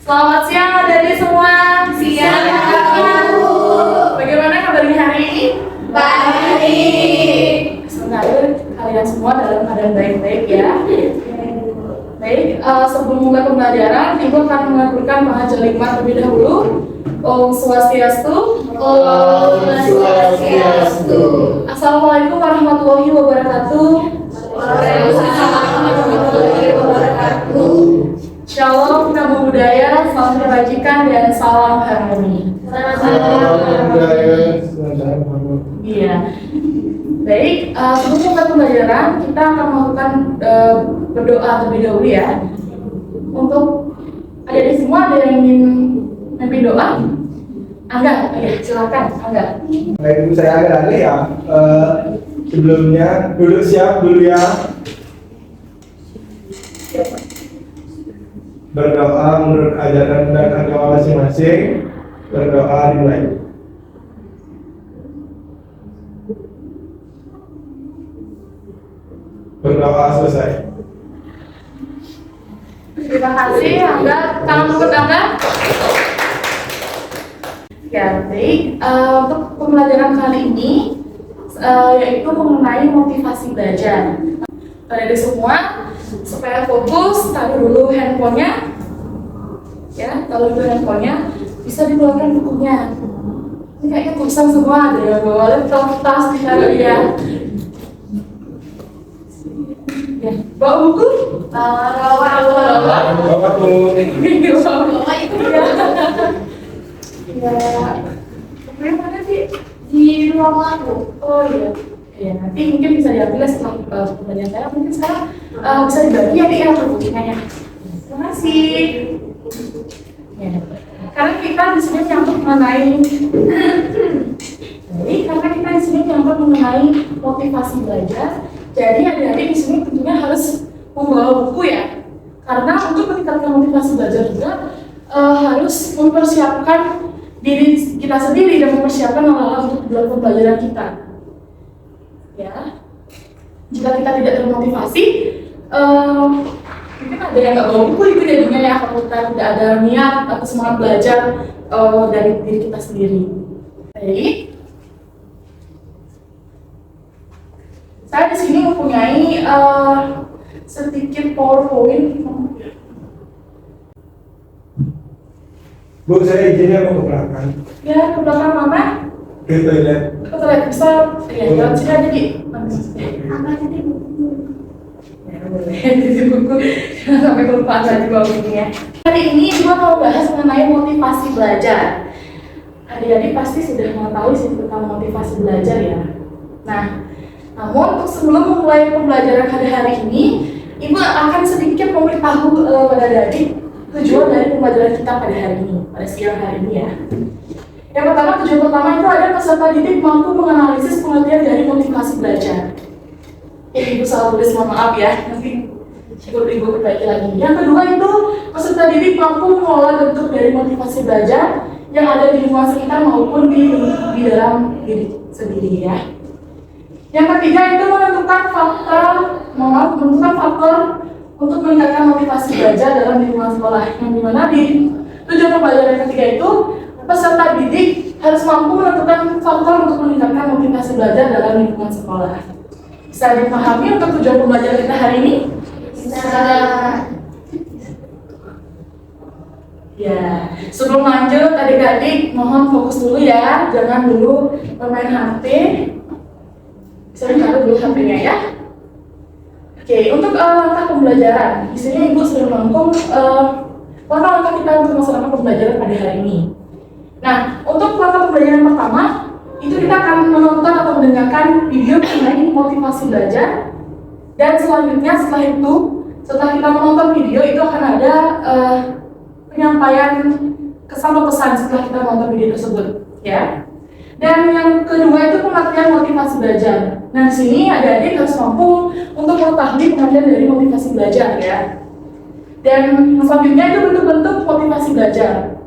Selamat siang adik-adik semua. Siang, Bu. Bagaimana kabarnya hari ini? Baik. Semoga kalian semua dalam keadaan baik-baik ya. Baik, sebelum mulai pembelajaran, Ibu akan mengaturkan Maha Jalimah terlebih dahulu. Om Swastiastu. Om Swastiastu. Assalamualaikum warahmatullahi wabarakatuh. Waalaikumsalam warahmatullahi wabarakatuh. Shalom, namo budaya, salam kebajikan dan salam harmoni. Iya. Baik, sebelum mulai pembelajaran, kita akan melakukan berdoa terlebih dahulu ya. Untuk adik-adik semua ada yang ingin memimpin doa? Angga, ya silakan, Angga. Baik, Ibu, saya agak aneh ya. Sebelumnya duduk siap dulu ya. Berdoa menurut ajaran dan agama masing-masing. Berdoa dimulai. Berdoa selesai. Terima kasih, Angga. Tangan untuk Angga. Ya, baik. Untuk pembelajaran kali ini yaitu mengenai motivasi belajar. Adik-adik semua, supaya fokus, taruh dulu handphonenya. Ya, taruh dulu handphonenya. Bisa dikeluarkan bukunya. Ini kayaknya tulisan semua, ada yang bawa laptop, tas, ditaruh ya. Ya, bawa buku? Bapak tuh. Bawa itu ya. Ya, bukunya mana sih? Di ruang lagu. Oh iya. Ya, nanti mungkin bisa diambil setelah pembelajaran saya. Mungkin sekarang bisa dibagi ya, Dik, ya, bukunya ya. Terima kasih. Ya. Karena kita di sini nyangkut mengenai karena kita di sini nyangkut mengenai motivasi belajar. Jadi adik-adik di sini tentunya harus membawa buku ya. Karena untuk meningkatkan motivasi belajar juga harus mempersiapkan diri kita sendiri dan mempersiapkan hal-hal untuk dalam pembelajaran kita. Ya, jika kita tidak termotivasi, mungkin ada yang nggak bawa buku itu jadinya ya, kalau kita tidak ada niat atau semangat belajar dari diri kita sendiri. Baik, saya di sini mempunyai sedikit PowerPoint. Bu, saya izinnya mau ke belakang. Ya, ke belakang mana? Ke toilet. Ke toilet bisa? Ya, jalan sini aja di. Angkat ini buku. Ya, boleh. Di buku. Jangan sampai kelupaan lagi bawa bukunya. Hari ini Ibu mau bahas mengenai motivasi belajar. Adik-adik pasti sudah mengetahui sih tentang motivasi belajar ya. Nah, namun untuk sebelum memulai pembelajaran hari ini, Ibu akan sedikit memberitahu pada adik tujuan dari pembelajaran kita pada hari ini, pada siang hari ini ya. Yang pertama, tujuan pertama itu ada peserta didik mampu menganalisis pengertian dari motivasi belajar. Ibu salah tulis, mohon maaf ya, nanti Ibu perbaiki lagi. Yang kedua itu peserta didik mampu mengelola bentuk dari motivasi belajar yang ada di lingkungan sekitar maupun di dalam diri sendiri ya. Yang ketiga itu menentukan faktor untuk meningkatkan motivasi belajar dalam lingkungan sekolah. Yang dimana di tujuan pembelajaran ketiga itu peserta didik harus mampu menentukan faktor untuk meningkatkan motivasi belajar dalam lingkungan sekolah. Bisa dipahami untuk tujuan pembelajaran kita hari ini? Bisa. Ya, sebelum lanjut adik-adik mohon fokus dulu ya, jangan dulu bermain HP. Bisa ditaruh dulu HP-nya ya. Oke, untuk langkah pembelajaran, di sini Ibu sudah merangkum langkah-langkah kita untuk melaksanakan pembelajaran pada hari ini. Nah, untuk langkah pembelajaran pertama, itu kita akan menonton atau mendengarkan video mengenai motivasi belajar. Dan selanjutnya setelah kita menonton video itu akan ada penyampaian kesan atau pesan setelah kita menonton video tersebut, ya. Dan yang kedua itu pengertian motivasi belajar. Nah, di sini adik-adik harus mampu untuk mengetahui pengertian dari motivasi belajar, ya. Dan selanjutnya itu bentuk-bentuk motivasi belajar.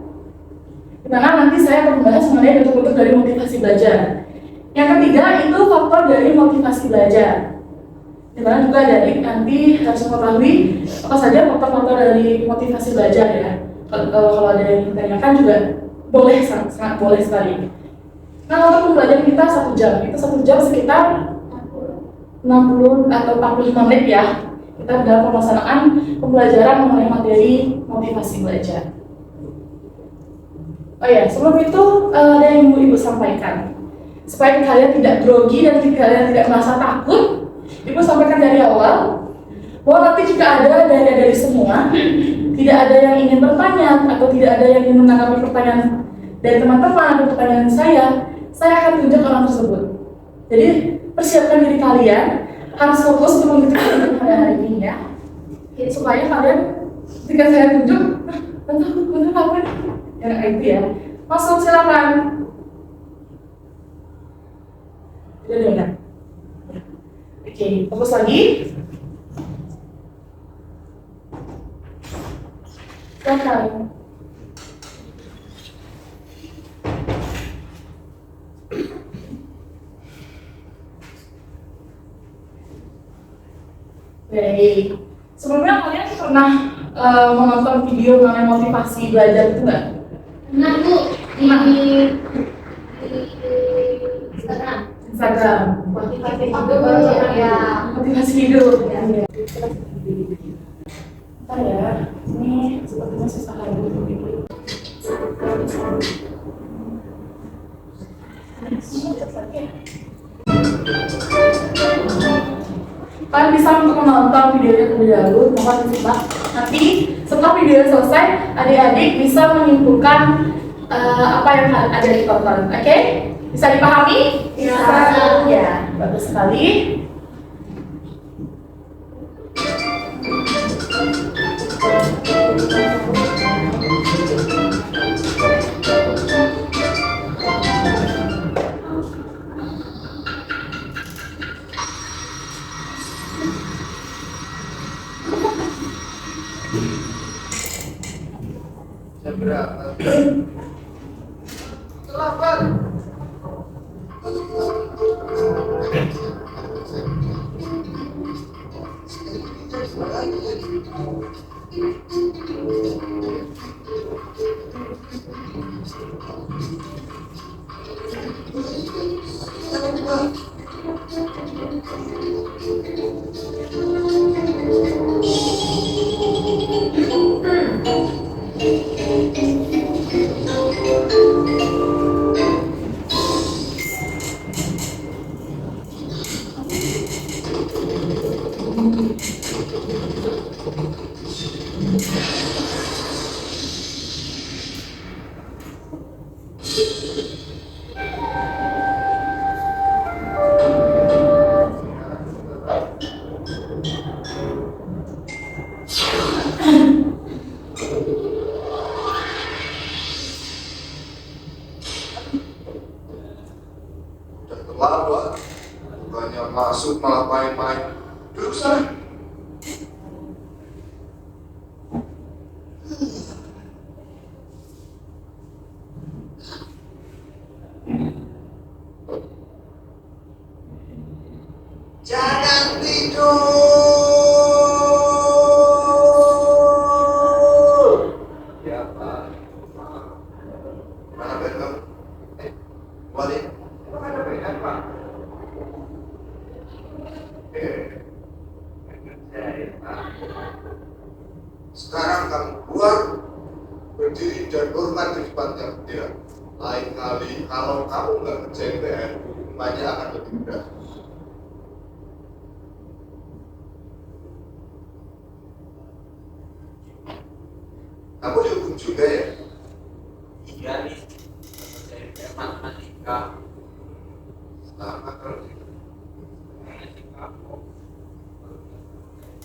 Dimana nanti saya akan membahas mengenai bentuk-bentuk dari motivasi belajar. Yang ketiga itu faktor dari motivasi belajar. Dimana juga adik-adik nanti harus mengetahui apa saja faktor-faktor dari motivasi belajar ya. Kalau ada yang ditanyakan juga boleh, sangat boleh sekali. Nah, untuk pembelajaran kita 1 jam, itu 1 jam sekitar 60 atau 45 menit ya. Kita dalam pelaksanaan pembelajaran mengenai materi motivasi belajar. Oh ya, sebelum itu ada yang mau Ibu sampaikan. Supaya kalian tidak grogi dan kalian tidak merasa takut, Ibu sampaikan dari awal bahwa nanti jika ada dari semua, tidak ada yang ingin bertanya atau tidak ada yang ingin menanggapi pertanyaan dari teman-teman atau pertanyaan saya akan tunjuk orang tersebut. Jadi persiapkan diri kalian, harus fokus untuk mengikuti pada hari ini ya. Jadi supaya kalian ketika saya tunjuk, bentuk apa nih? Ya itu ya. Masuk silakan. Tidak dengar. Oke, fokus lagi. Silakan. Baik. Sebelumnya kalian pernah menonton video mengenai motivasi belajar itu nggak? Nah, Bu, di Instagram. Instagram. Motivasi hidup ya. Motivasi hidup. Ya. Bentar ya. Ini sepertinya susah lagi. Kalian bisa untuk menonton videonya terlebih dahulu, mohon disimak. Nanti setelah video selesai, adik-adik bisa menyimpulkan apa yang ada di tonton. Oke? Bisa dipahami? Bisa. Ya, bagus sekali. Selamat. Terlambat, bukannya masuk malah main-main. Duduk sana. Jangan tidur. Ya Pak. Mana bed kamu? Balik. Emang ada beda Pak? Sekarang kamu keluar, berdiri dan hormat di depannya dia. Lain kali kalau kamu nggak kerjain PR, hukumannya akan lebih berat. Kamu dihukum juga ya? Iya nih, kerjain PR matematika. Selamat kalau gitu. Matematika kok.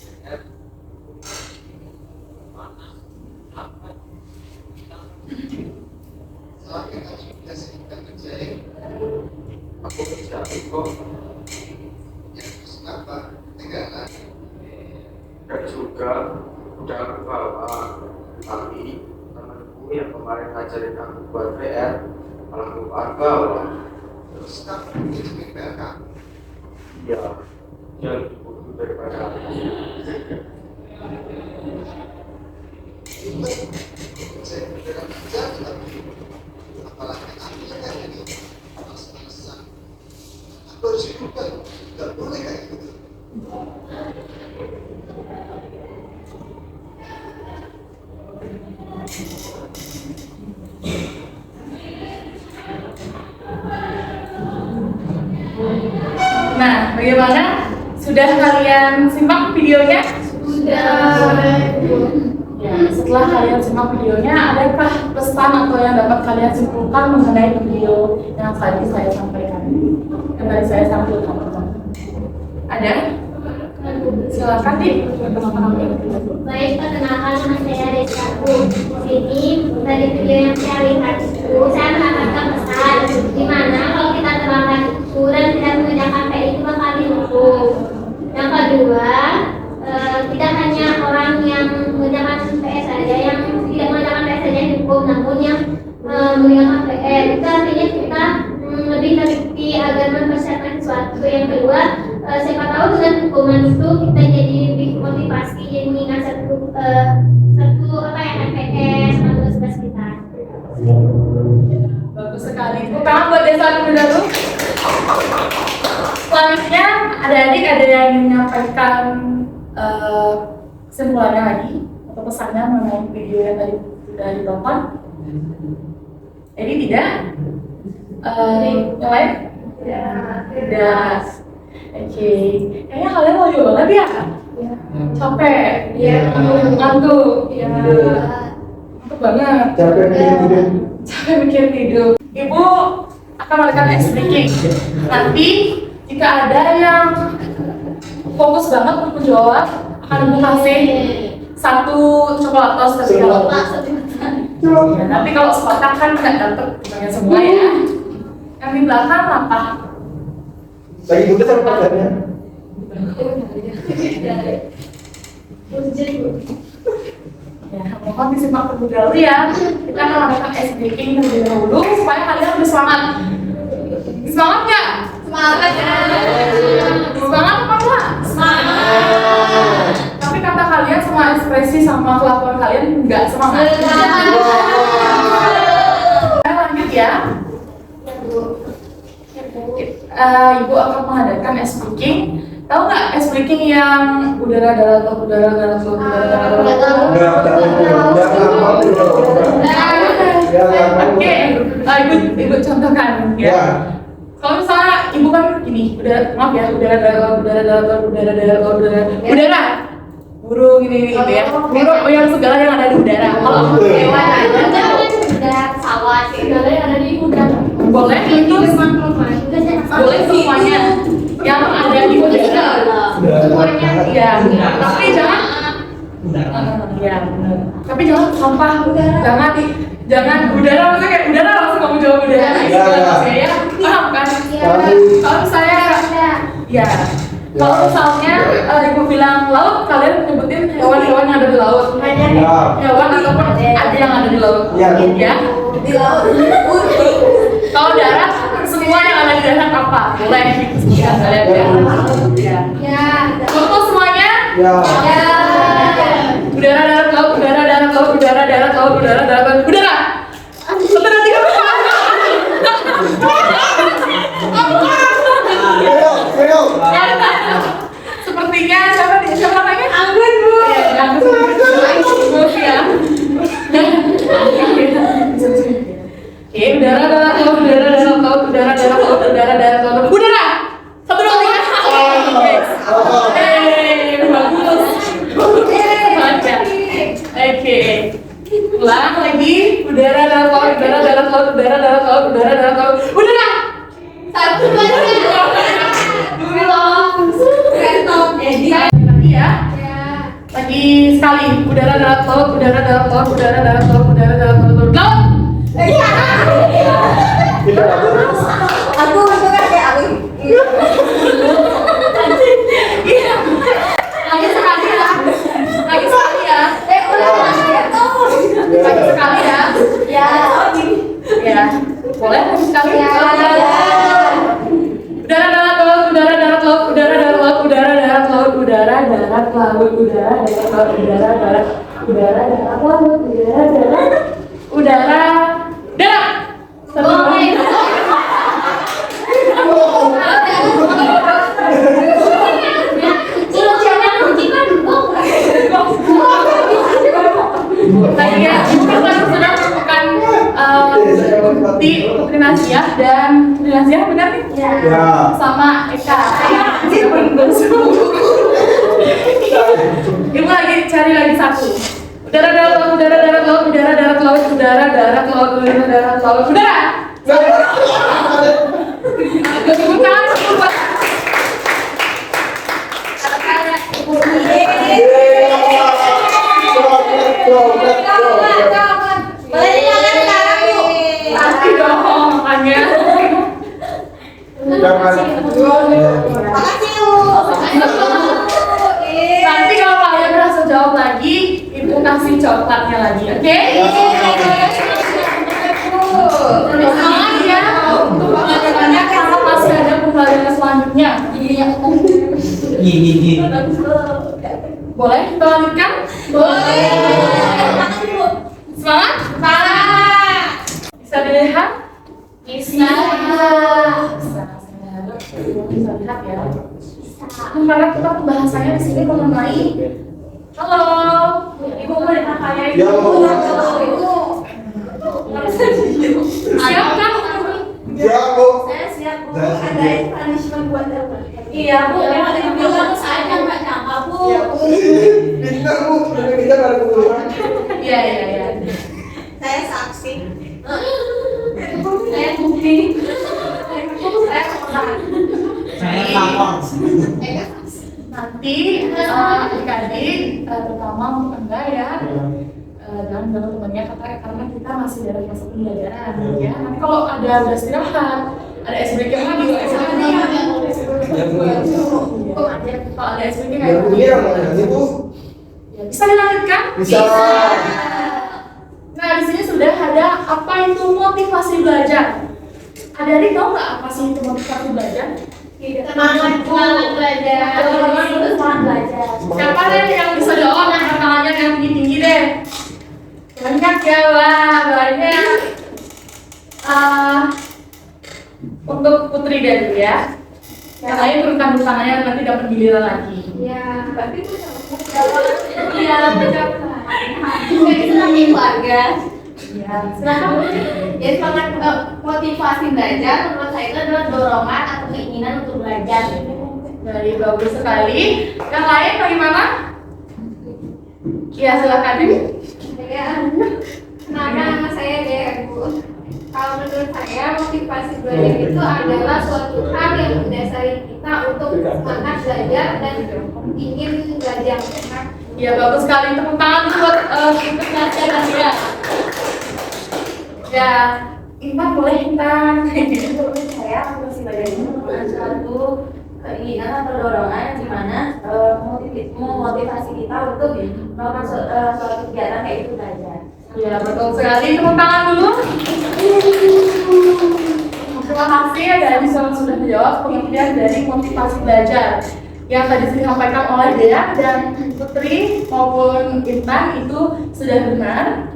PR mana? Apa? Soalnya kamu sudah sering kerjain. Aku kerjain kok. Ya terus kenapa? Tinggalan. Dan juga udah aku bawa, tapi temanku yang kemarin ngajarin aku buat PR malah lupa bawa. Terus kamu ngirimin PR kamu. Iya, dia lebih bodoh daripada aku. bersih juga, tidak boleh kayak gitu. Nah, bagaimana? Sudah kalian simak videonya? Sudah. Ya, setelah kalian simak videonya, adakah pesan atau yang dapat kalian simpulkan mengenai video yang tadi saya sampaikan? Yang tadi saya sampaikan. Ada? Silakan di Baik, perkenalkan nama saya Desaku. Sini dari video yang saya lihat itu saya mendapatkan pesan di mana kalau kita terlambat itu dan tidak mengerjakan PR itu bakal dihukum. Yang kedua, tidak hanya orang yang mengerjakan PR saja yang tidak mengerjakan PR saja dihukum, namun yang mengerjakan PR itu artinya kita lebih teliti agar mempersiapkan sesuatu. Yang kedua, siapa tahu dengan hukuman itu kita jadi lebih motivasi, jadi mengingat satu MPS sama tugas kita. bagus sekali. Tepuk tangan buat Desa dulu dulu. Selanjutnya, adik-adik ada yang ingin menyampaikan kesimpulannya lagi atau pesannya mengenai video yang tadi sudah ditonton? Jadi tidak? Yang lain? Tidak. Oke. Kayaknya kalian mau juga banget ya? Capek? Iya. Ngantuk? Iya. Ngantuk banget. Capek bikin hidup. Capek mikirin hidup. Ibu akan melakukan ice breaking. Nanti jika ada yang fokus banget untuk menjawab, akan ibu kasih satu coklat tos tapi kalau ya, nanti kalau sekotak kan nggak dapet semuanya semua ya. Yang di belakang apa? Lagi muda sama pacarnya. Ya, mohon disimak terlebih dahulu ya. Kita akan melakukan ice breaking terlebih dahulu supaya kalian lebih semangat. Semangat nggak? Semangat ya. Semangat apa enggak? Semangat. Tapi kata kalian semua ekspresi sama kelakuan kalian nggak semangat. Lanjut ya. Ibu akan mengadakan ice breaking. Tahu nggak ice breaking yang udara darat laut, udara darat laut, udara darat laut? Nggak tahu. Oke, ibu contohkan ya. Kalau misalnya ibu kan gini, maaf ya, udara darat laut, udara darat laut, udara darat laut, udara, burung ini gitu ya, burung yang segala yang ada di udara. Kalau aku hewan aja, Udah pesawat, segala yang ada di udara. boleh itu boleh semuanya yang ada di udara. Semuanya. Ya, tapi jangan ya, tapi jangan sampah, jangan udara, maksudnya kayak udara langsung kamu jawab udara. Ya, paham kan? Kalau saya ya, kalau misalnya ibu bilang laut, kalian nyebutin hewan-hewan yang ada di laut. Hewan ataupun ada yang ada di laut. Ya. Di laut. Kalau darat, semua yang ada di darat apa? Boleh disebutkan kalian ya. Ya. Betul semuanya? Ya. Ya. Udara darat laut, udara darat laut, udara darat laut, udara darat laut, udara. Udara tiga. Sepertinya siapa namanya? Anggun, Bu. Anggun ya. Oke, udara darat laut, udara darat laut, udara darat laut, udara darat laut, udara. 1, 2, 3. Bagus. Oke. Ulang lagi. Udara darat laut, udara darat laut, udara darat laut, udara darat laut, udara. 1, 2, 3. Lagi ya. Lagi sekali. Udara darat laut, udara darat laut, udara darat laut, udara darat laut, laut. Aku kan kayak aku. Iya. Lagi sekali ya. Lagi sekali ya. Lagi sekali ya. Ya. Ya. Boleh lagi sekali. Ya. Udara darat laut, udara darat laut, udara darat laut, udara darat laut, udara darat laut, udara darat laut, udara darat, udara darat laut, udara darat, udara darat. Ya. Ya. Sama Eka. Ibu lagi cari lagi satu. Udara darat laut, udara darat laut, udara darat laut, udara darat laut, udara darat laut, udara. Tepuk tangan sepuluh buat. Pasti dong makanya. Nanti kalau kalian berhasil jawab lagi, ibu kasih coklatnya lagi, oke? Semangat ya untuk pengalamannya karena masih ada pembelajaran selanjutnya. Boleh kita lanjutkan? Boleh. Semangat? Bisa dilihat? Bisa lihat ya. Karena kita pembahasannya di sini mengenai halo, ibu mau ditanya Ya, ibu. Siap kan? Ya, Bu. Saya siap, Bu. Saya Ada siap. punishment buat apa? Iya, Bu. Yang ada bilang saya kan nggak nyangka, Bu. Pintar, Bu. Kita baru keluar. Iya. Saya saksi. Saya bukti. Saya pemeran. Saya lapor. Nanti adik-adik terutama Anda ya jangan bilang temannya karena kita masih dalam masa pembelajaran ya. Nanti kalau ada istirahat, ada SBK lagi, kalau ada SBK Ya, kayak Bu, ya, Bu. ya, bisa dilanjutkan? Bisa. Nah, di sini sudah ada apa itu motivasi belajar. Adik-adik tahu nggak apa sih itu motivasi belajar? Semangat belajar. Semangat belajar. Siapa deh yang bisa jawab angkat tangannya yang tinggi-tinggi deh? Banyak ya, wah banyak. Untuk Putri dulu ya. Yang lain turunkan dulu tangannya nanti dapat giliran lagi. Ya, berarti itu iya, betul. Jadi senang keluarga. Ya, silakan. Ya, semangat motivasi belajar menurut saya itu adalah dorongan atau keinginan untuk belajar. Dari bagus sekali. Yang lain bagaimana? Ya, silakan Ibu. Ya, nama saya deh, Bu. Kalau menurut saya motivasi belajar itu adalah suatu hal yang mendasari kita untuk semangat belajar dan ingin belajar. Ya, bagus sekali. Tepuk tangan buat penjelasan ya. Ya, Intan boleh Intan. Menurut saya motivasi belajar ini merupakan suatu keinginan atau dorongan di mana memotivasi kita untuk melakukan suatu kegiatan yaitu belajar. Ya, betul sekali. Tepuk tangan dulu. Terima kasih ya dari semua sudah menjawab pengertian dari motivasi belajar yang tadi disampaikan oleh Dea dan Putri maupun Intan itu sudah benar.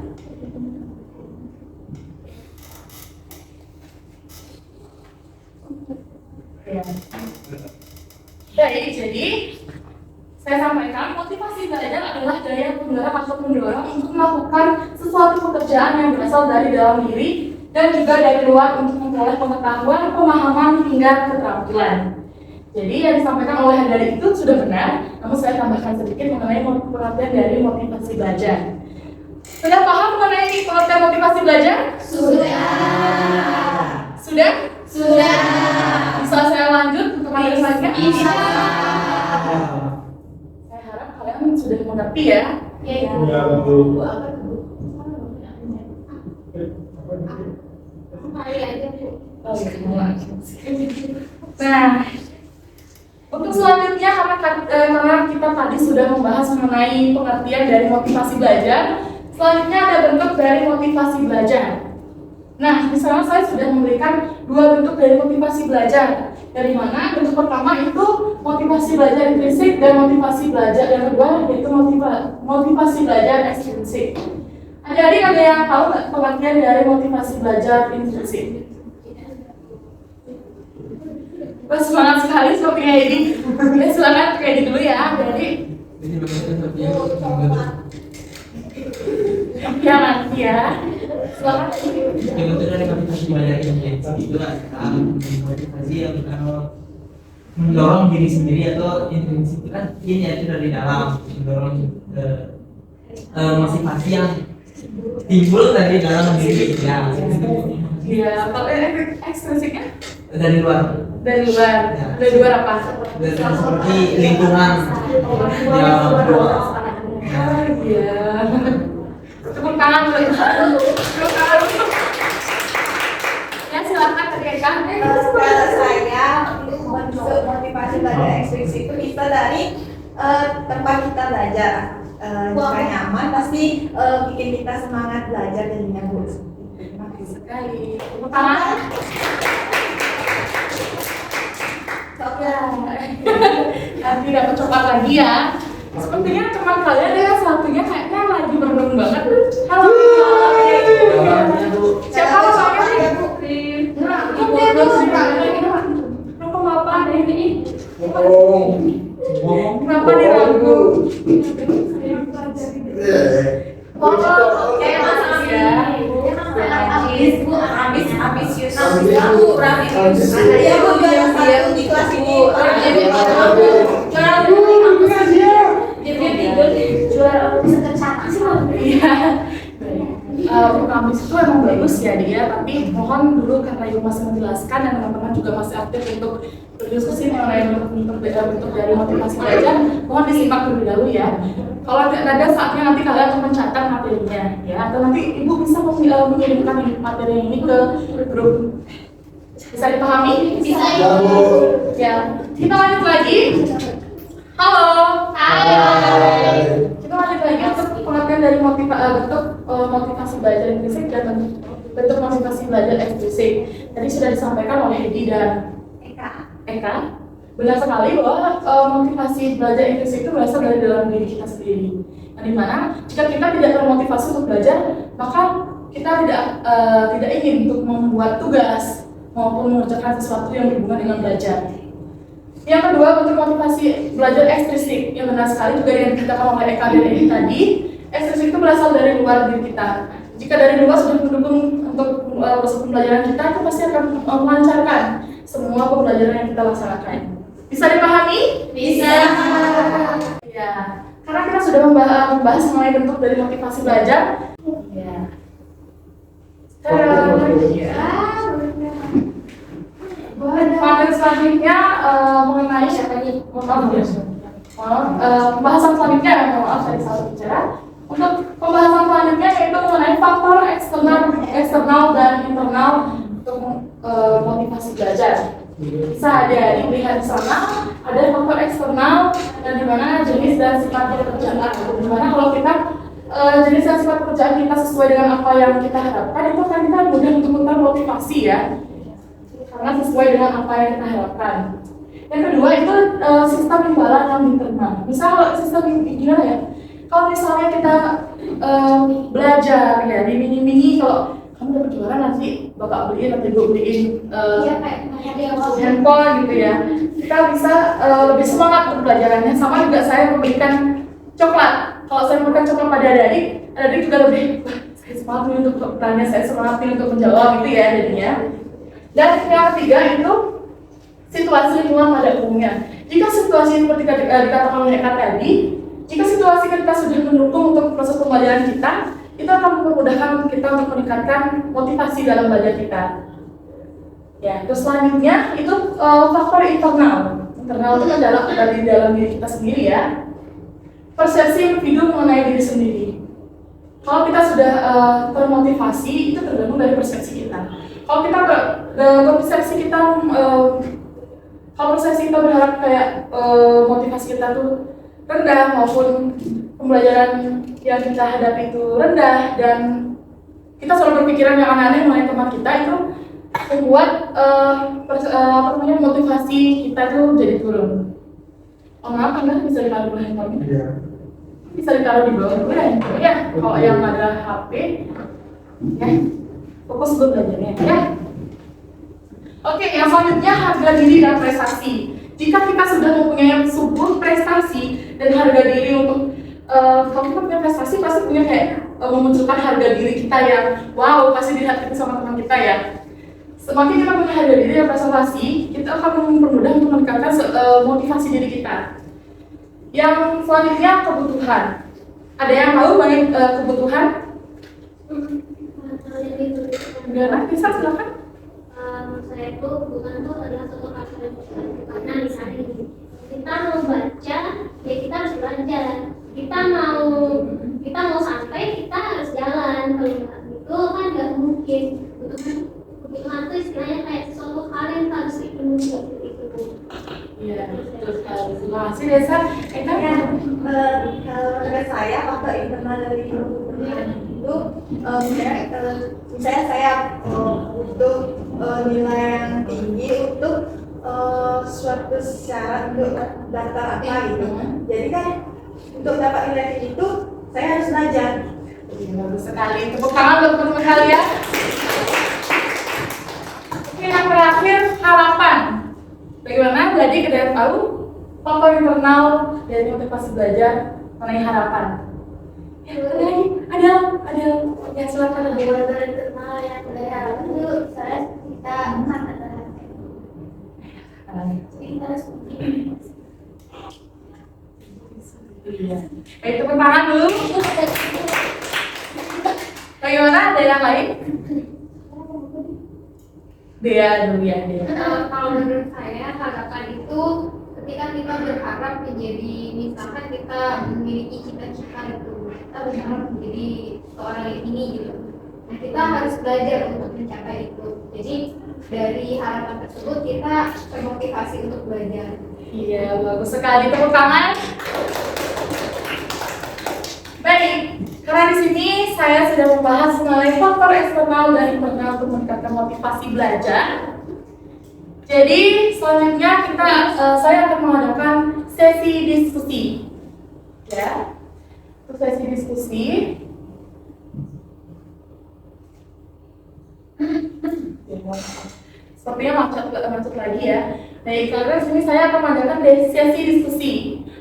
Ya. Baik, jadi saya sampaikan motivasi belajar adalah daya penggerak atau pendorong untuk melakukan sesuatu pekerjaan yang berasal dari dalam diri dan juga dari luar untuk memperoleh pengetahuan, pemahaman hingga keterampilan. Jadi yang disampaikan oleh dari itu sudah benar, namun saya tambahkan sedikit mengenai pengertian dari motivasi belajar. Sudah paham mengenai pengertian motivasi belajar? Sudah? Bisa saya lanjut untuk materi selanjutnya? Bisa. Saya harap kalian sudah mengerti ya. Ya, Bu. Mari aja, Bu. Nah, untuk selanjutnya karena kita tadi sudah membahas mengenai pengertian dari motivasi belajar, selanjutnya ada bentuk dari motivasi belajar. Nah, di sana saya sudah memberikan dua bentuk dari motivasi belajar. Dari mana? Bentuk pertama itu motivasi belajar intrinsik dan motivasi belajar yang kedua yaitu motivasi belajar ekstrinsik. Adik-adik ada yang tahu nggak pengertian dari motivasi belajar intrinsik? Wah, semangat sekali sepertinya ini. Ya, silakan kayak dulu ya, adik-adik. Ya nanti ya. Silakan. Itu dari motivasi belajar itu adalah motivasi yang mendorong diri sendiri atau intrinsik itu kan ini itu dari dalam mendorong motivasi yang timbul dari dalam diri ya. Iya, kalau ekstrinsiknya Dari luar. dari luar. Ya. Dari luar apa? Dari seperti lingkungan ya. Oh iya. Tepuk tangan dulu. Tepuk tangan dulu. Ya silakan Kak. Kalau saya untuk motivasi belajar ekstrinsik itu bisa dari tempat kita belajar. Jika nyaman pasti bikin kita semangat belajar jadinya Bu. Terima kasih. Sekali. Tepuk tangan. Ya. Nanti dapat coklat lagi ya. Sepertinya teman kalian ya satunya kayaknya lagi berenang banget. Halo. Siapa namanya? Kenapa bapak ini? Kenapa diragu? Kayak masalah ya. Ambisius. Iya Bu, juara satu di kelas ini. Juara bisa tercatat sih kalau Iya. Untuk kampus itu emang bagus ya dia, tapi mohon dulu karena Ibu masih menjelaskan dan teman-teman juga masih aktif untuk berdiskusi mengenai bentuk dari motivasi belajar, mohon disimak terlebih dahulu ya. Kalau ada saatnya nanti kalian akan mencatat materinya ya, atau nanti Ibu bisa mengirimkan materi ini ke grup. Bisa dipahami? bisa Ya. Kita lanjut lagi. Halo. Kita lanjut lagi untuk pengertian dari bentuk motivasi belajar intrinsik dan bentuk motivasi belajar ekstrinsik. Tadi sudah disampaikan oleh Hedi dan Eka. Benar sekali bahwa motivasi belajar intrinsik itu berasal dari dalam diri kita sendiri. Yang dimana jika kita tidak termotivasi untuk belajar, maka kita tidak ingin untuk membuat tugas maupun mengerjakan sesuatu yang berhubungan dengan belajar. Yang kedua, bentuk motivasi belajar ekstrinsik yang benar sekali juga yang dikatakan oleh Eka dan Edi tadi. Ekstrinsik itu berasal dari luar diri kita. Jika dari luar sudah mendukung untuk proses pembelajaran kita, itu pasti akan melancarkan semua pembelajaran yang kita laksanakan. Bisa dipahami? Bisa. Ya, karena kita sudah membahas mengenai bentuk dari motivasi belajar. Ya. Materi selanjutnya mengenai pembahasan selanjutnya, maaf saya salah bicara. Untuk pembahasan selanjutnya yaitu mengenai faktor eksternal dan internal untuk motivasi belajar. Bisa dilihat di sana ada faktor eksternal dan di mana jenis dan sifat pekerjaan. Di mana kalau kita jenis dan sifat pekerjaan kita sesuai dengan apa yang kita harapkan, itu akan kita mudah untuk termotivasi ya. Karena sesuai dengan apa yang kita harapkan. Yang kedua itu sistem imbalan yang internal. Misal sistem gimana ya? Kalau misalnya kita belajar ya, dimini-mini kalau kamu dapat juara nanti bapak beliin atau ibu beliin handphone gitu ya. Kita bisa lebih semangat untuk pelajarannya. Sama juga saya memberikan coklat. Kalau saya memberikan coklat pada adik juga lebih saya semangat nih untuk bertanya, saya semangat nih untuk menjawab gitu ya jadinya. Dan yang ketiga itu situasi lingkungan pada umumnya. Jika situasi seperti dikatakan oleh Eka tadi, jika situasi kita sudah mendukung untuk proses pembelajaran kita, itu akan memudahkan kita untuk meningkatkan motivasi dalam belajar kita. Ya, terus selanjutnya itu faktor internal. Internal itu adalah dari dalam diri kita sendiri ya. Persepsi individu mengenai diri sendiri. Kalau kita sudah termotivasi, itu tergantung dari persepsi kita. Kalau kita persepsi kita berharap kayak motivasi kita tuh rendah maupun pembelajaran yang kita hadapi itu rendah dan kita selalu berpikiran yang aneh-aneh mengenai teman kita, itu membuat motivasi kita itu jadi turun. Oh maaf, Anda bisa ditaruh di handphone? Iya. Bisa ditaruh di bawah dulu ya. Kalau yang ada HP, ya fokus dulu belajarnya ya. Oke, yang selanjutnya harga diri dan prestasi. Jika kita sudah mempunyai sebuah prestasi dan harga diri untuk kalau kita punya prestasi pasti punya kayak memunculkan harga diri kita yang wow, pasti dilihat kita sama teman kita ya. Semakin kita punya harga diri dan prestasi, kita akan mempermudah untuk meningkatkan motivasi diri kita. Yang selanjutnya kebutuhan. Ada yang tahu banyak kebutuhan? Gimana? Bisa silakan. Saya itu kebutuhan itu adalah suatu hal yang karena misalnya kita mau baca, ya kita harus belajar. Kita mau santai, kita harus jalan. Kalau nggak gitu kan nggak mungkin. Kebutuhan itu istilahnya kayak sesuatu hal yang harus dipenuhi seperti itu. Iya, betul sekali. Terima kasih Desa. Kalau menurut saya faktor internal dari kebutuhan itu misalnya saya butuh nilai yang tinggi untuk suatu syarat untuk daftar apa gitu. Jadi kan untuk dapat nilai tinggi itu saya harus belajar. Bagus sekali. Tepuk tangan buat teman-teman kalian. Oke, yang terakhir harapan. Bagaimana jadi kita tahu faktor internal dari motivasi belajar mengenai harapan? Ya, ada ya silakan ada Harapan internal yang dari harapan itu saya kita Iya. Tepuk tangan dulu. Bagaimana ada yang lain? Dia dulu ya. Kalau menurut saya harapan itu ketika kita berharap menjadi, misalkan kita memiliki cita-cita itu, kita berharap menjadi seorang yang ini gitu. Nah kita harus belajar untuk mencapai itu. Jadi dari harapan tersebut kita termotivasi untuk belajar. Iya, bagus sekali. Tepuk tangan. Baik, karena di sini saya sudah membahas mengenai faktor eksternal dan internal untuk meningkatkan motivasi belajar. Jadi selanjutnya saya akan mengadakan sesi diskusi, ya. Untuk sesi diskusi, sepertinya macet lagi ya. Baik, karena di sini saya akan mengadakan sesi diskusi.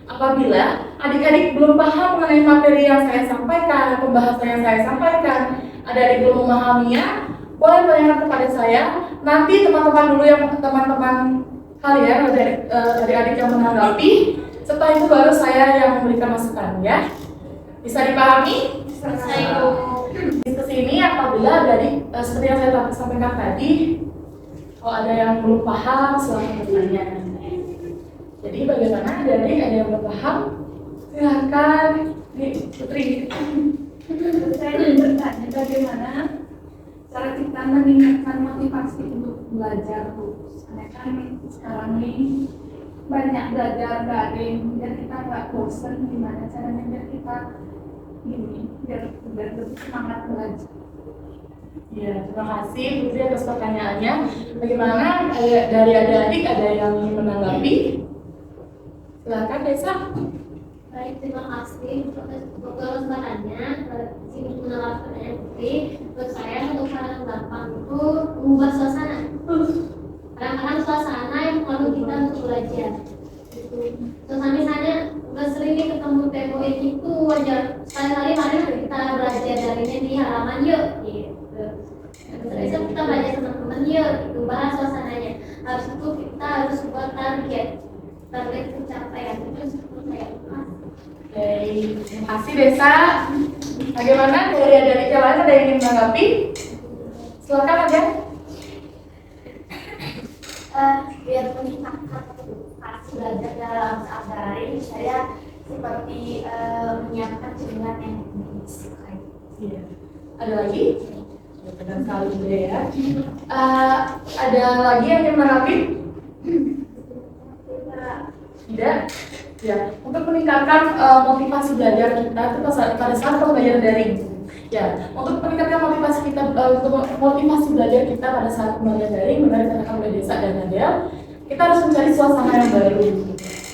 Apabila adik-adik belum paham mengenai materi yang saya sampaikan, pembahasan yang saya sampaikan, adik-adik belum memahaminya, boleh bertanya kepada saya. Nanti teman-teman dulu yang teman-teman kalian, adik-adik yang menanggapi. Setelah itu baru saya yang memberikan masukan, ya. Bisa dipahami? Diskusi ini apabila adik seperti yang saya sampaikan tadi, kalau ada yang belum paham silahkan bertanya. Jadi bagaimana adik-adik ada yang belum paham? Silakan, Putri. Saya ingin bertanya bagaimana cara kita meningkatkan motivasi untuk belajar, Bu. Soalnya kan sekarang ini banyak belajar daring, biar kita nggak bosan. Gimana caranya biar kita biar lebih semangat belajar? Ya, terima kasih Putri atas pertanyaannya. Bagaimana dari adik-adik ada yang ingin menanggapi? Silakan Desa. Baik, terima kasih untuk kesempatannya. Sini menanggapi pertanyaan Putri. Menurut saya untuk hal yang gampang itu mengubah suasana. Kadang-kadang suasana yang perlu kita untuk belajar. Suasana misalnya nggak sering nih ketemu temo itu wajar. Sekali-kali mari kita belajar darinya di halaman yuk. Gitu. Terus kita belajar sama teman yuk. Itu bahas suasananya. Habis itu kita harus buat target pencapaian itu seperti apa? Baik, terima kasih Desa. Bagaimana dari adik-adik yang lain ada yang ingin menanggapi? Silakan aja. Biar meningkatkan motivasi belajar dalam saat daring, saya seperti menyiapkan cemilan yang disukai. Iya. Ada lagi? Benar sekali juga ya. Ada lagi yang ingin menanggapi? Tidak? Ya, untuk meningkatkan motivasi belajar kita itu pada saat pembelajaran daring. Ya, untuk meningkatkan motivasi kita, untuk motivasi belajar kita pada saat pembelajaran daring, benar dikatakan oleh Desa dan Nadel, kita harus mencari suasana yang baru.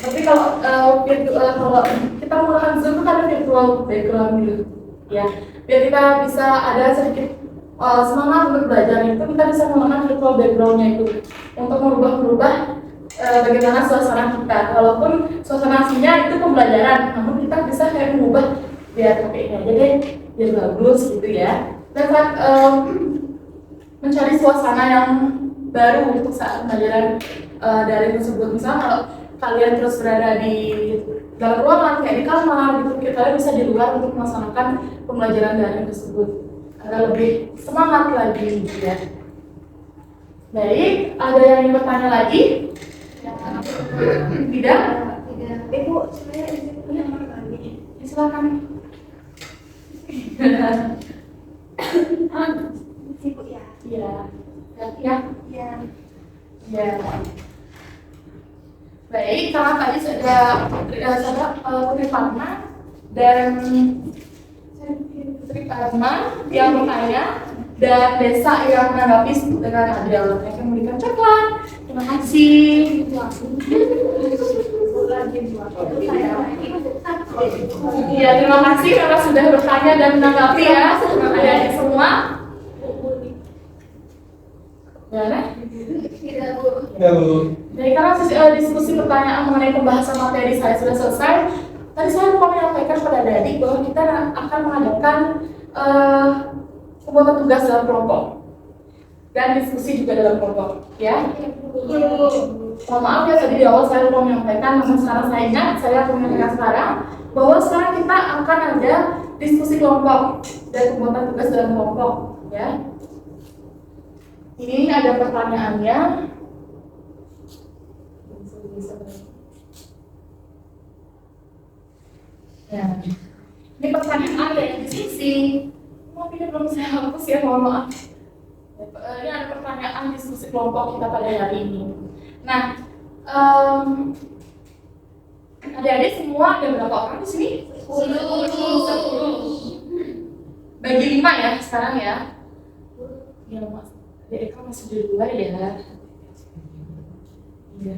Tapi kalau kita menggunakan Zoom itu kan ada virtual background gitu, ya. Biar kita bisa ada sedikit semangat untuk belajar itu, kita bisa menggunakan virtual backgroundnya itu untuk merubah bagaimana suasana kita. Walaupun suasana aslinya itu pembelajaran, namun kita bisa kayak mengubah biar pakai ini aja deh. biar bagus gitu ya. Dan saat mencari suasana yang baru untuk saat pembelajaran daring tersebut. Misalnya kalau kalian terus berada di dalam ruangan kayak di kamar gitu, kalian bisa di luar untuk melaksanakan pembelajaran daring tersebut agar lebih semangat lagi gitu ya. Baik, ada yang ingin bertanya lagi? Tidak? Ibu, saya izin punya lagi. Silakan. Ibu ya. Iya. Ya. Ya. Ya. Baik, karena tadi sudah Putri Fatma dan Putri Fatma yang bertanya dan Desa yang menanggapi dengan adil. Yang memberikan coklat. Terima kasih. Iya, terima kasih karena sudah bertanya dan menanggapi ya. Adik-adik semua. Ya, Ya Bu. Jadi karena diskusi pertanyaan mengenai pembahasan materi saya sudah selesai, tadi saya mau menyampaikan pada adik bahwa kita akan mengadakan pembuatan tugas dalam kelompok dan diskusi juga dalam kelompok, ya. Mohon maaf ya tadi di awal saya mau menyampaikan, namun sekarang saya ingat, saya akan menyampaikan sekarang bahwa sekarang kita akan ada diskusi kelompok dan pembuatan tugas dalam kelompok, ya. Ini ada pertanyaannya. Ya. Ini pertanyaan ada yang diskusi. Tapi belum saya hapus ya, mohon maaf. Ini ada pertanyaan diskusi kelompok kita pada hari ini. Nah, adik-adik semua ada berapa orang di sini? 10. Bagi 5 ya sekarang ya. Ya mas, adik Eka masih di luar ya. Iya.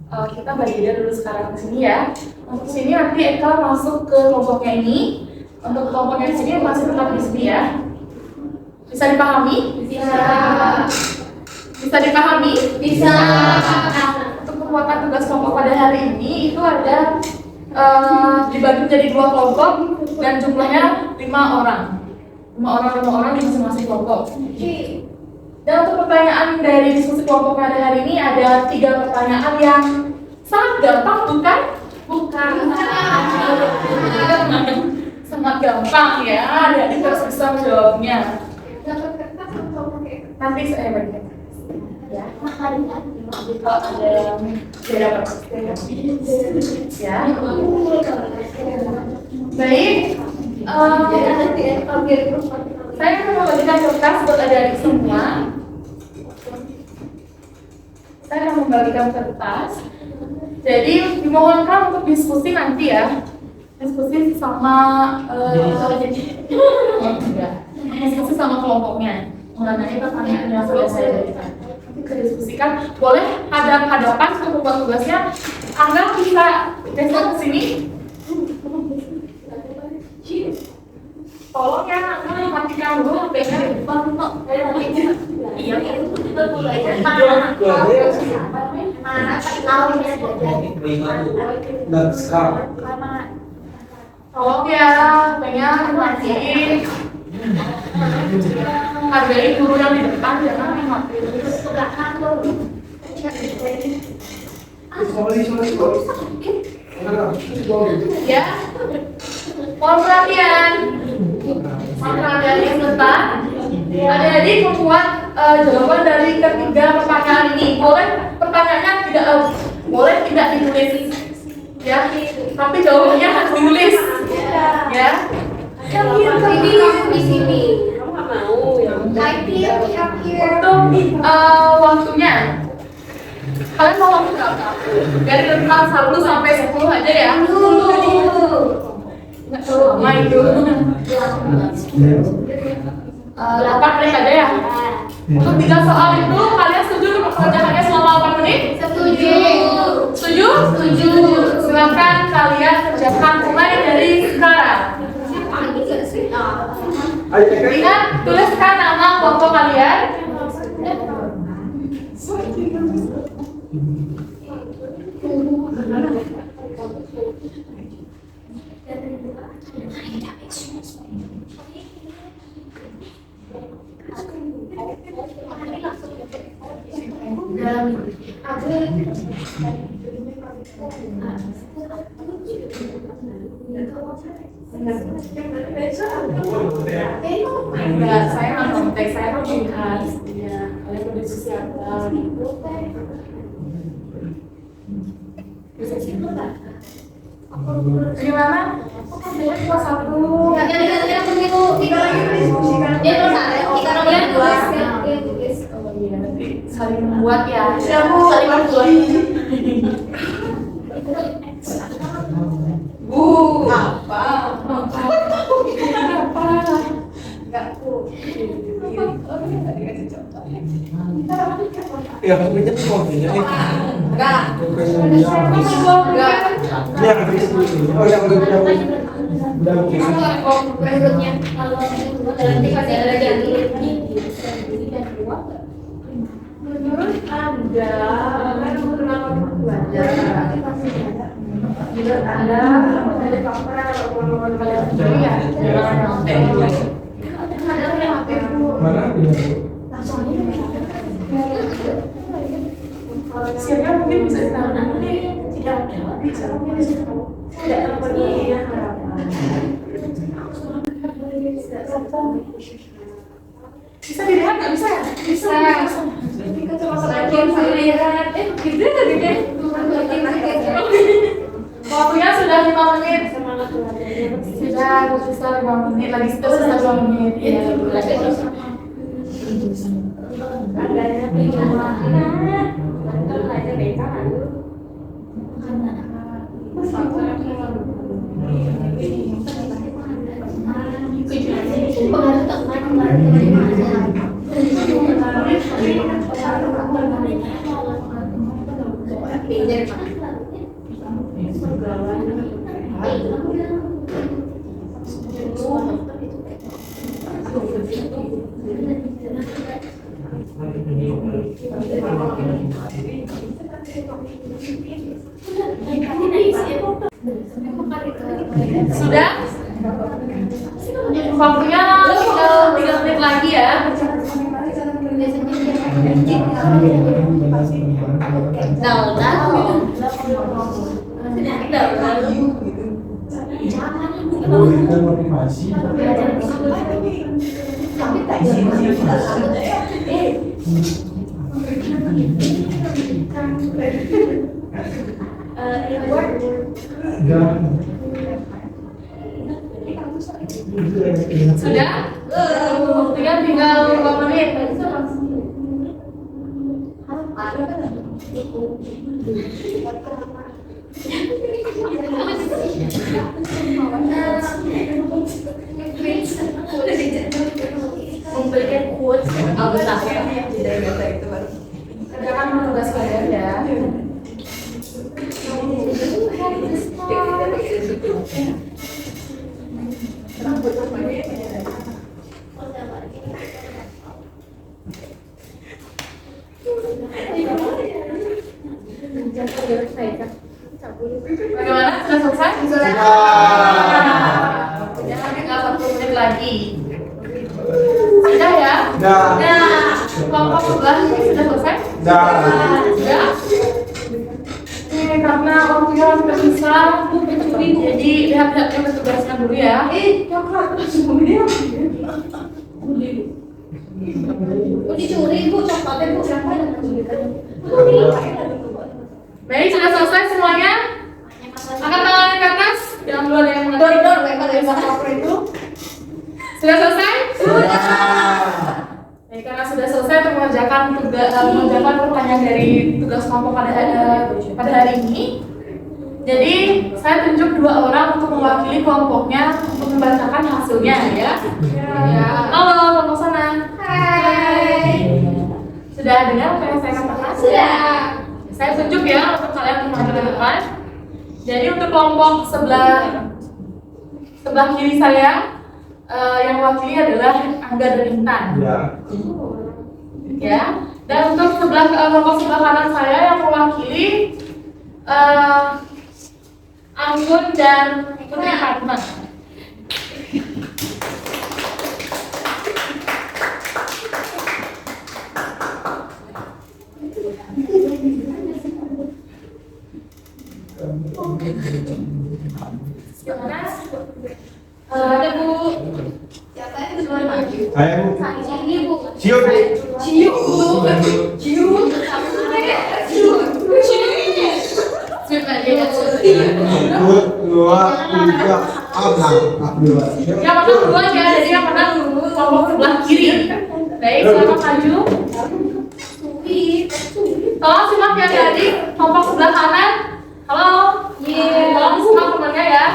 Kita bagi dia dulu sekarang ke sini ya. Untuk sini nanti Eka masuk ke kelompoknya ini. Untuk kelompoknya di sini masih tetap di sini ya. Bisa dipahami? Bisa. Bisa dipahami? Bisa. Untuk pembuatan tugas kelompok pada hari ini itu ada dibagi menjadi 2 kelompok dan jumlahnya 5 orang. 5 orang di masing-masing kelompok. Dan untuk pertanyaan dari diskusi kelompok pada hari ini ada 3 pertanyaan yang sangat gampang, bukan? Bukan. Sangat gampang ya, jadi harus bisa menjawabnya. Nanti saya bagi ya. Kalau ada yang beda perspektif ya. Baik. Saya akan membagikan kertas buat adik-adik semua. Saya akan membagikan kertas. Jadi dimohonkan untuk diskusi nanti ya. Diskusi sama diskusi sama kelompoknya mengenai pertanyaan yang sudah saya berikan. Nanti kita diskusikan. Boleh hadap-hadapan untuk membuat tugasnya. Angga bisa besok ke sini. Tolong ya, matikan dulu HP-nya. Iya, tolong ya, HP-nya matiin. Hargai guru yang di depan, jangan matiin. Ya, mohon perhatian. Sebentar. Adik-adik membuat jawaban dari ketiga pertanyaan ini. Boleh pertanyaannya boleh tidak ditulis, ya. Tapi jawabannya harus ditulis, ya. Di sini. Untuk waktunya, kalian mau waktu berapa? Dari rentang 1 sampai 10 aja ya. Main dulu. 8 menit aja ya. Untuk 3 soal itu kalian setuju untuk mengerjakannya selama 8 menit? Setuju. Setuju? Setuju. Silakan kalian kerjakan mulai dari sekarang. Ingat, tuliskan nama kelompok kalian. Enggak, saya nggak kontak, saya mau melihat. Iya, kalian berdiskusi siapa? Gimana? Dia kelas 1. Dia kelas 1, kita nomor 2. Oh iya, nanti saling membuat ya. Saling membuat. Apa? Apa? Enggak tuh. Dikasih contoh. Ya, maksudnya tuh mobilnya Enggak. Ini yang habis dulu. Oh, yang udah mungkin. Berikutnya kalau nanti pasti ada lagi. Menurut Anda, kan kenapa belajar? Menurut Anda, ada faktor atau pengalaman kalian sendiri ya? Jangan sampai. Mana punya Bu? Siapa mungkin bisa ditahan dulu deh. Tidak bisa mungkin tidak terpenuhi ya harapan. Bisa dilihat nggak bisa? Bisa. Kecepatan lihat. Gitu tadi deh. Waktunya sudah 5 menit. Sudah 5 menit lagi setelah 2 menit. Sudah? Waktunya tinggal 3 menit lagi ya. Memberikan motivasi. Tapi tak sih. Sudah? Waktunya tinggal 2 menit. Memberikan quotes kerjakan tugas kalian ya. Bagaimana? Sudah selesai? Sudah. Jangan tinggal 1 menit lagi. Sudah ya? Dah. Kelompok sebelah ini sudah selesai? Dah. Sudah? Oke, karena waktunya sudah bisa, jadi lihat-lihatnya bertugaskan dulu ya. Dicuri Bu, coklatnya Bu. Baik, sudah selesai semuanya? Angkat tangannya ke atas. Jangan dulu ada yang mengatakan itu. Sudah selesai? Sudah. Baik, karena sudah selesai untuk mengerjakan pertanyaan dari tugas kelompok pada hari ini. Jadi, saya tunjuk 2 orang untuk mewakili kelompoknya untuk membacakan hasilnya ya. Halo, kelompok sana. Hai. Sudah dengar apa yang saya katakan? Sudah. Saya tunjuk ya untuk kalian maju ke depan. Jadi untuk kelompok sebelah kiri saya yang mewakili adalah Angga dan Intan. Ya. Ya. Dan untuk kelompok sebelah kanan saya yang mewakili Anggun dan Putri Fatma. Gimana? Ada Bu. Siapa yang duluan maju? Ayo Bu. Ini Bu. Cium. Cium. Cium. Satu, dua, tiga, Abdullah. Yang menang duluan ya, jadi yang menang dulu kelompok sebelah kiri. Baik, selamat maju. Tolong simak ya adik, kelompok sebelah kanan. Halo. Tolong simak temannya ya.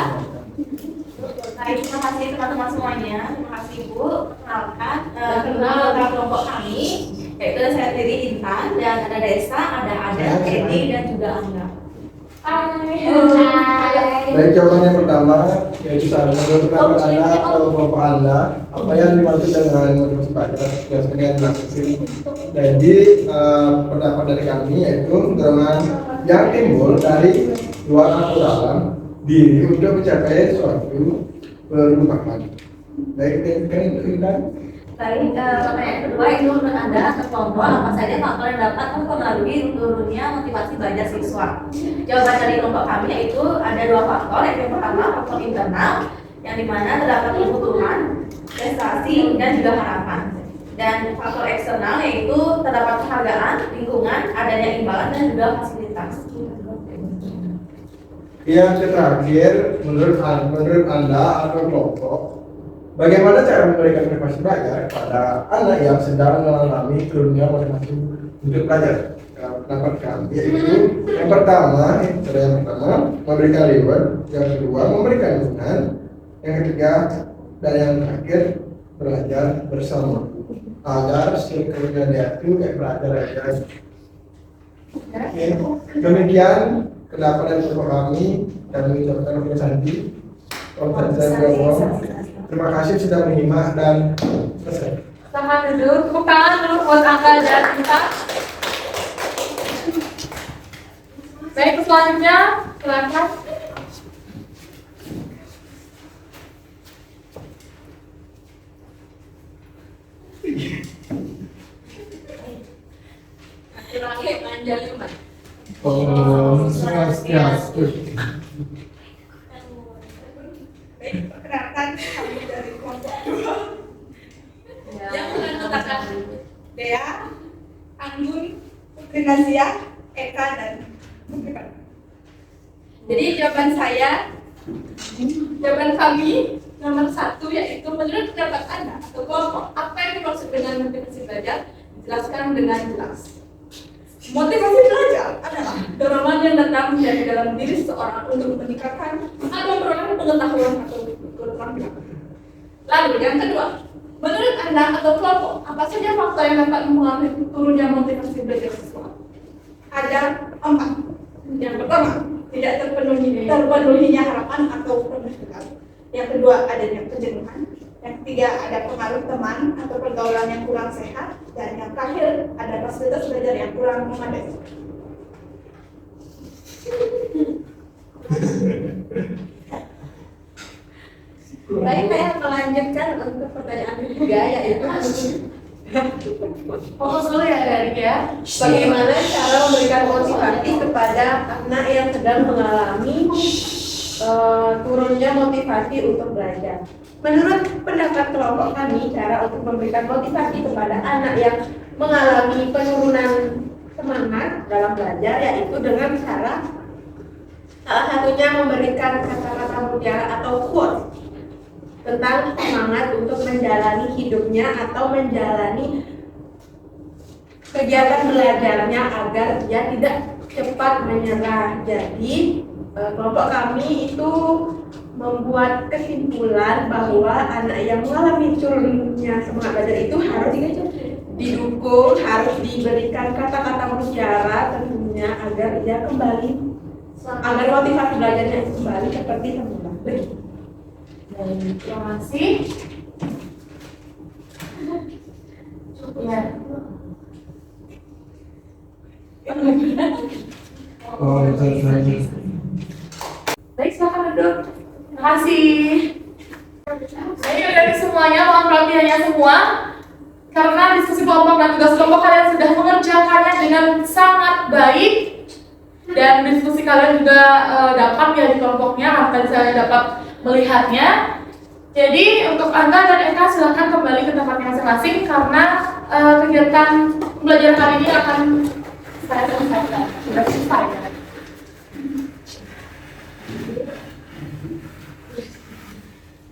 Baik, terima kasih teman-teman semuanya. Terima kasih Ibu. Kenalkan, Kenal. kelompok kami, yaitu saya sendiri Intan, dan ada Desa, ada Edi, dan juga Angga. Baik, jawaban yang pertama yaitu menurut pendapat Anda atau kelompok Anda, apa yang dimaksud dengan motivasi belajar? Biasanya dilakukan sini. Jadi pendapat dari kami yaitu dorongan yang timbul dari luar atau dalam diri untuk mencapai suatu perubahan. Baik, kan itu Intan. Baik, pertanyaan kedua itu menurut Anda atau kelompok apa saja faktor yang dapat mempengaruhi turunnya motivasi belajar siswa? Jawaban dari kelompok kami yaitu ada dua faktor. Yang pertama faktor internal, yang dimana terdapat kebutuhan, prestasi, dan juga harapan. Dan faktor eksternal yaitu terdapat penghargaan, lingkungan, adanya imbalan, dan juga fasilitas. Yang terakhir, menurut Anda atau kelompok, bagaimana cara memberikan motivasi belajar kepada anak yang sedang mengalami turunnya motivasi untuk belajar? Pendapat kami yaitu yang pertama, memberikan reward, yang kedua memberikan dukungan, yang ketiga dan yang terakhir belajar bersama agar sekelilingnya dia itu kayak belajar aja. Oke. Demikian pendapat dari kami mengucapkan kepada Santi. Terima kasih sudah menyimak dan selesai. Selamat duduk, tepuk tangan dulu buat Angga dan kita. Baik, selanjutnya silakan. Swastiastu. Baik, perkenalkan kami dari kelompok 2 yang menentukan Dea, Anggun, Putri Nazia, Eka, dan Putri Pan. Jadi jawaban kami nomor 1 yaitu menurut pendapat Anda atau kelompok, apa yang dimaksud dengan motivasi belajar dijelaskan dengan jelas. Motivasi belajar adalah dorongan yang datang dari dalam diri seseorang untuk meningkatkan atau memperoleh pengetahuan atau keterampilan. Lalu yang kedua, menurut Anda atau kelompok, apa saja faktor yang dapat mempengaruhi turunnya motivasi belajar siswa? Ada 4. Yang pertama, tidak terpenuhinya harapan atau pengetahuan. Yang kedua, adanya kejenuhan. Yang ketiga, ada pengaruh teman atau pergaulan yang kurang sehat. Dan yang terakhir, ada fasilitas belajar yang kurang memadai. Baik, saya melanjutkan untuk pertanyaan ketiga, yaitu Fokus dulu ya adik ya. bagaimana cara memberikan motivasi kepada anak yang sedang mengalami turunnya motivasi untuk belajar. Menurut pendapat kelompok kami, cara untuk memberikan motivasi kepada anak yang mengalami penurunan semangat dalam belajar yaitu dengan cara salah satunya memberikan kata-kata mutiara atau quote tentang semangat untuk menjalani hidupnya atau menjalani kegiatan belajarnya agar dia tidak cepat menyerah. Jadi kelompok kami itu membuat kesimpulan bahwa anak yang mengalami turunnya semangat belajar itu harus didukung, harus diberikan kata-kata mutiara tentunya agar dia kembali, agar motivasi belajarnya itu kembali seperti semula. Terima kasih. Ya. Baik, silakan duduk. Terima kasih. Baik, dari semuanya, mohon perhatiannya semua. Karena diskusi kelompok dan tugas kelompok kalian sudah mengerjakannya dengan sangat baik dan diskusi kalian juga dapat ya di kelompoknya, karena tadi saya dapat melihatnya. Jadi untuk Anda dan Eka silakan kembali ke tempatnya masing-masing karena kegiatan pembelajaran hari ini akan saya selesaikan. Sudah selesai ya.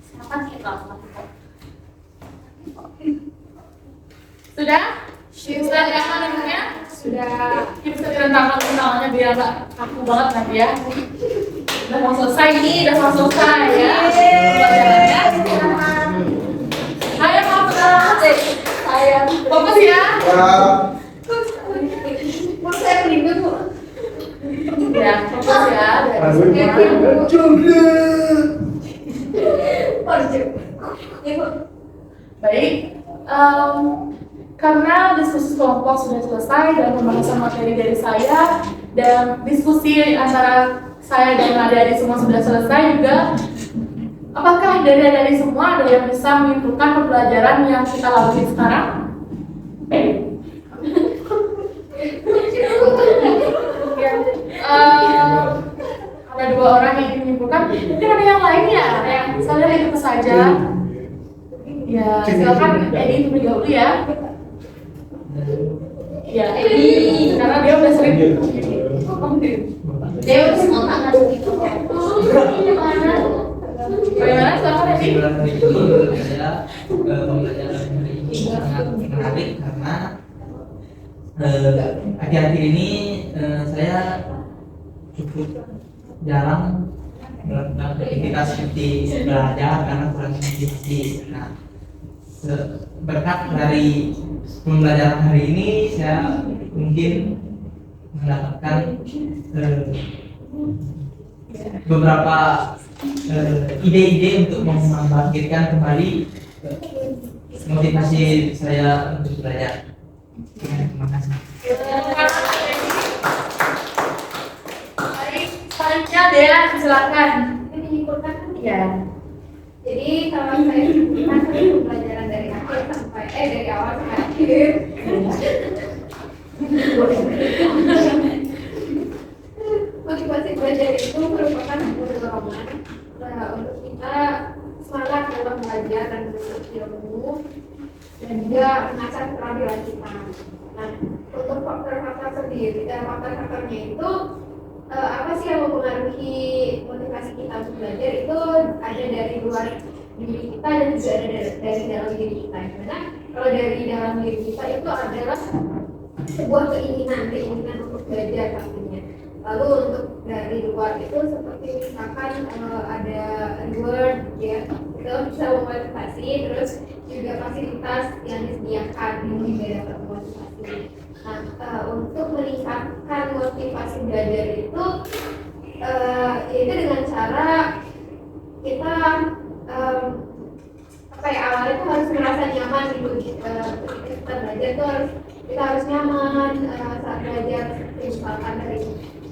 Silakan kita lakukan. Sudah? Sudah rekaman dengannya? Sudah. Kita bisa direntangkan undangannya biar nggak kaku banget nanti ya. Udah mau selesai nih, udah mau selesai ya. Pembelajarannya. Ayo mau saya fokus ya. Mau saya berikan Bu. Ya, fokus ya. Baik. Karena diskusi kelompok sudah selesai dan pembahasan materi dari saya dan diskusi antara saya dan adik-adik semua sudah selesai juga. Apakah dari adik-adik semua ada yang bisa menyimpulkan pembelajaran yang kita lalui sekarang? Ada 2 orang yang ingin menyimpulkan. Mungkin ada yang lain ya, yang saya ikut saja. Ya, silakan Edi terlebih dahulu ya. Ya, Edi, karena dia udah sering. Dia udah semua tangan gitu. Bagaimana silakan Edi? Saya pembelajaran hari ini sangat menarik karena akhir-akhir ini saya cukup jarang melakukan aktivitas seperti belajar karena kurang motivasi. Nah, berkat dari pembelajaran hari ini saya mungkin mendapatkan beberapa ide-ide untuk membangkitkan kembali motivasi saya untuk belajar. Terima kasih. Baik, selanjutnya Dea, silakan. Ini menyimpulkan kan? Ya. Jadi kalau saya simpulkan pembelajaran dari akhir sampai dari awal sampai akhir. Motivasi belajar itu merupakan sebuah dorongan untuk kita semangat dalam belajar dan menuntut ilmu dan juga mengasah keterampilan kita. Nah, untuk faktor-faktor sendiri, faktor-faktornya itu apa sih yang mempengaruhi motivasi kita untuk belajar itu ada dari luar diri kita dan juga ada dari dalam diri kita. Karena kalau dari dalam diri kita itu adalah sebuah keinginan untuk belajar pastinya. Lalu untuk dari luar itu seperti misalkan ada reward ya, itu bisa memotivasi, terus juga fasilitas yang disediakan itu juga dapat memotivasi. Nah, untuk meningkatkan motivasi belajar itu yaitu dengan cara kita awalnya itu harus merasa nyaman gitu. Ketika kita belajar itu kita harus nyaman saat belajar, misalkan dari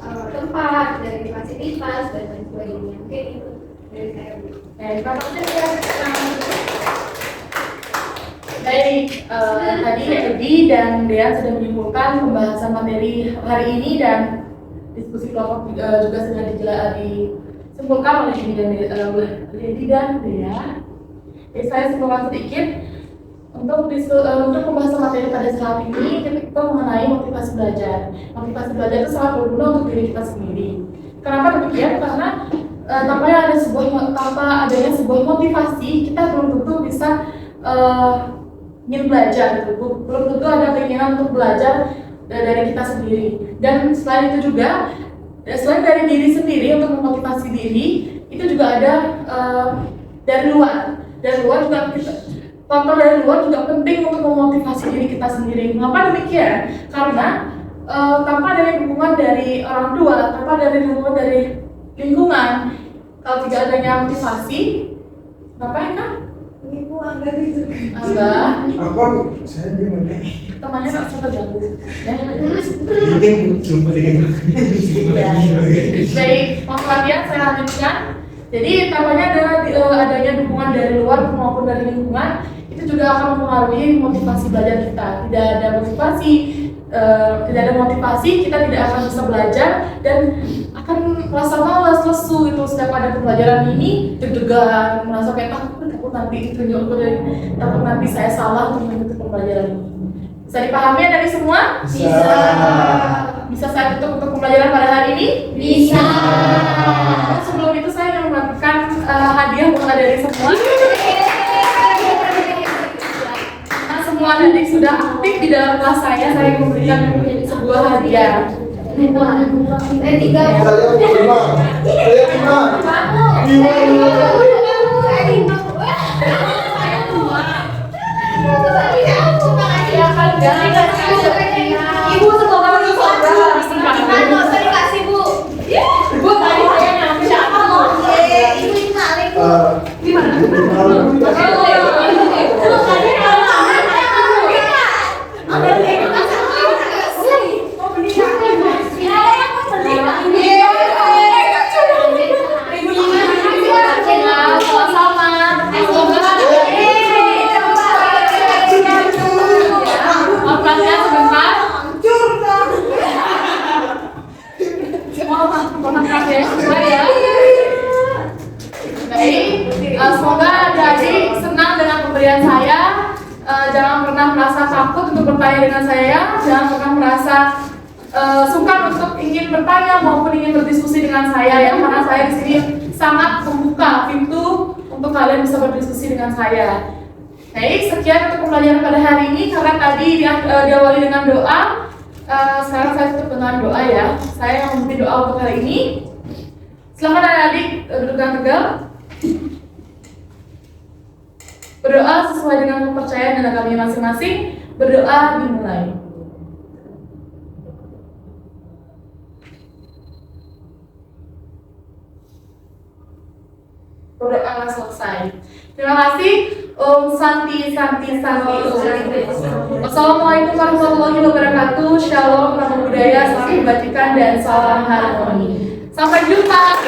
tempat, dari fasilitas dan lain sebagainya. Mungkin itu dari saya. Terima kasih ya. Baik, tadi Edi dan Dea sudah menyimpulkan pembahasan materi hari ini dan diskusi kelompok juga sudah disimpulkan oleh Edi dan Dea. Saya simpulkan sedikit untuk pembahasan materi pada saat ini kita mengenai motivasi belajar. Motivasi belajar itu sangat berguna untuk diri kita sendiri. Kenapa demikian? Karena tanpa adanya sebuah motivasi kita belum tentu bisa ingin belajar, belum tentu ada keinginan untuk belajar dari kita sendiri. Dan selain itu juga, selain dari diri sendiri untuk memotivasi diri, itu juga ada dari luar. Dari luar juga faktor dari luar juga penting untuk memotivasi diri kita sendiri. Mengapa demikian? Karena tanpa adanya dukungan dari orang tua, tanpa adanya dukungan dari lingkungan, kalau tidak adanya motivasi, ngapain kan? Ibu Angga gitu. Angga, Apa? Saya gimana? temannya nggak suka ganggu. Mungkin cuma dengan Baik, latihan saya lanjutkan. Jadi tampaknya adanya dukungan dari luar maupun dari lingkungan itu juga akan mempengaruhi motivasi belajar kita. Tidak ada motivasi tidak ada motivasi, kita tidak akan bisa belajar dan akan merasa malas, lesu itu setiap ada pembelajaran ini, deg-degan, merasa kayak takut nanti ditunjuk takut nanti saya salah untuk mengikuti pembelajaran ini. Bisa dipahami ya dari semua? Bisa. Bisa saya tutup untuk pembelajaran pada hari ini? Bisa. Sebelum itu saya ingin memberikan hadiah buat adik semua. Karena semua adik sudah aktif di dalam kelas saya ingin memberikan sebuah hadiah. Tiga. Saya lima. Ibu semoga saya dikasih Bu. Bu tadi saya nyampe siapa mau? Ibu ini maling Bu. Di mana? Semoga adik-adik senang dengan pemberian saya. Jangan pernah merasa takut untuk bertanya dengan saya. Jangan pernah merasa sungkan untuk ingin bertanya maupun ingin berdiskusi dengan saya ya. Karena saya di sini sangat membuka pintu untuk kalian bisa berdiskusi dengan saya. Baik, sekian untuk pembelajaran pada hari ini. Karena tadi diawali dengan doa. Sekarang saya tutup dengan doa ya. Saya yang memimpin doa untuk hari ini. Selamat adik-adik duduk dengan tegak. Berdoa sesuai dengan kepercayaan dan agama masing-masing. Berdoa dimulai. Berdoa selesai. Terima kasih. Om Santi Santi Santi. Wassalamualaikum warahmatullahi wabarakatuh. Shalom, namo buddhaya, salam kebajikan dan salam harmoni. Sampai jumpa.